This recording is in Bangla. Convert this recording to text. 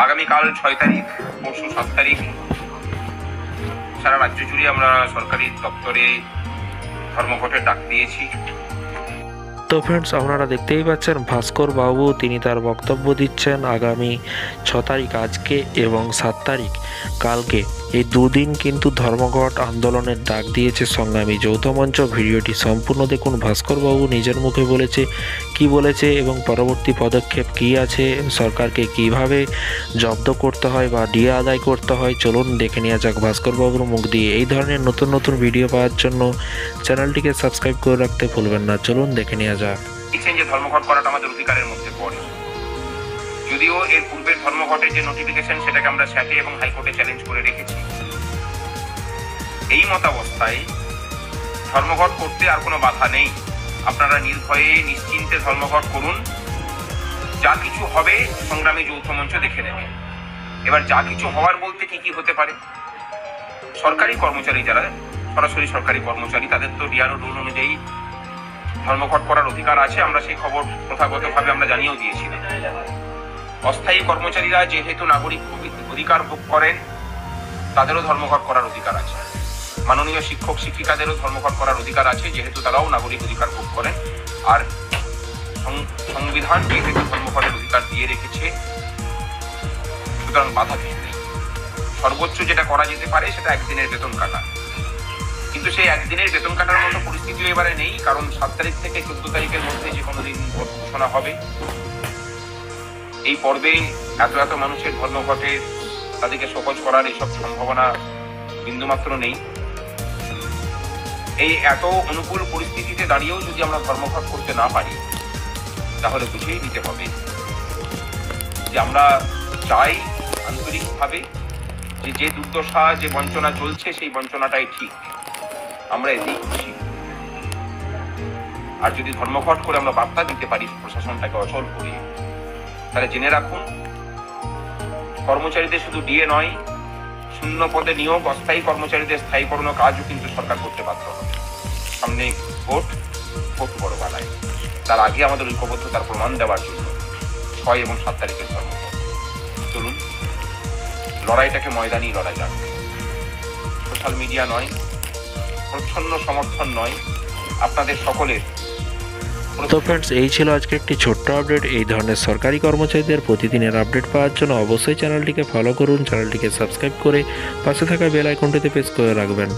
আগামীকাল 6 তারিখ, পরশু 7 তারিখ সারা রাজ্য জুড়ে আমরা সরকারি দপ্তরে ধর্মঘটের ডাক দিয়েছি। তো ফ্রেন্ডস, আপনারা দেখতেই পাচ্ছেন ভাস্কর বাবু তিনি তার বক্তব্য দিচ্ছেন আগামী 6 তারিখ আজকে এবং 7 তারিখ কালকে, এই দুদিন কিন্তু ধর্মঘট আন্দোলনের ডাক দিয়েছে সংগ্রামী যৌথ মঞ্চ। ভিডিওটি সম্পূর্ণ দেখুন। ভাস্কর বাবু নিজের মুখে বলেছে, কি বলেছে এবং পরবর্তী পদক্ষেপ কি আছে, সরকারকে কিভাবে জব্দ করতে হয় বা ডিএ আদায় করতে হয়, চলুন দেখে নেওয়া যাক ভাস্কর বাবুর মুখ দিয়ে। এই ধরনের নতুন নতুন ভিডিও পাওয়ার জন্য চ্যানেলটিকে সাবস্ক্রাইব করে রাখতে ভুলবেন না। চলুন দেখে নেওয়া যাক। যে ধর্মঘট করাটা আমাদের অধিকারের মধ্যে পড়ে, যদিও এর পূর্বের ধর্মঘটের যে নোটিফিকেশন সেটাকে আমরা স্যাটে এবং হাইকোর্টে চ্যালেঞ্জ করে রেখেছি। এই মতাবস্থায় ধর্মঘট করতে আর কোনো বাধা নেই। আপনারা নির্ভয়ে নিশ্চিন্তে ধর্মঘট করুন, যা কিছু হবে সংগ্রামী যৌথ মঞ্চ দেখে নেবে। এবার যা কিছু হওয়ার বলতে কি কি হতে পারে, সরকারি কর্মচারী যারা সরাসরি সরকারি কর্মচারী তাদের তো ডিআরও রুল অনুযায়ী ধর্মঘট করার অধিকার আছে, আমরা সেই খবর প্রথাগতভাবে আমরা জানিয়েও দিয়েছিলাম। অস্থায়ী কর্মচারীরা যেহেতু নাগরিক অধিকার ভোগ করেন তাদেরও ধর্মঘট করার অধিকার আছে। মাননীয় শিক্ষক শিক্ষিকাদেরও ধর্মঘট করার অধিকার আছে যেহেতু তারাও নাগরিক অধিকার ভোগ করেন। আর সংবিধান যেহেতু ধর্মঘটের অধিকার দিয়ে রেখেছে, সুতরাং বাধা নেই। সর্বোচ্চ যেটা করা যেতে পারে সেটা একদিনের বেতন কাটা, কিন্তু সেই একদিনের বেতন কাটার মতো পরিস্থিতিও এবারে নেই, কারণ 7 তারিখ থেকে 14 তারিখের মধ্যে যে কোনো দিন ঘোষণা হবে। এই পর্বে এত মানুষের ধর্মঘটে তাদেরকে সহজ করার এইসব সম্ভাবনা বিন্দুমাত্র নেই। এই এত অনুকূল পরিস্থিতিতে দাঁড়িয়েও যদি আমরা ধর্মঘট করতে না পারি, তাহলে বুঝেই নিতে হবে যে আমরা চাই আন্তরিকভাবে যে দুর্দশা যে বঞ্চনা চলছে সেই বঞ্চনাটাই ঠিক, আমরা এতেই খুশি। আর যদি ধর্মঘট করে আমরা বার্তা দিতে পারি প্রশাসনটাকে অচল করে, তাহলে জেনে রাখুন কর্মচারীদের শুধু ডিএ নয়, শূন্য পদে নিয়োগ, অস্থায়ী কর্মচারীদের স্থায়ীকরণ কাজও কিন্তু সরকার করতে বাধ্য হবে। সামনে ভোট বড় বানায়, তার আগে আমাদের ঐক্যবদ্ধতার প্রমাণ দেওয়ার জন্য 6 এবং 7 তারিখের ধর্মঘট। চলুন লড়াইটাকে ময়দানি লড়াই যাক, সোশ্যাল মিডিয়া নয়, প্রচ্ছন্ন সমর্থন নয়, আপনাদের সকলের। তো ফ্রেন্ডস, এই ছিল আজকে একটি ছোট্ট আপডেট। এই ধরনের সরকারি কর্মচারীদের প্রতিদিনের আপডেট পাওয়ার জন্য অবশ্যই চ্যানেলটিকে ফলো করুন, চ্যানেলটিকে সাবস্ক্রাইব করে পাশে থাকা বেল আইকনটিতে প্রেস করে রাখবেন।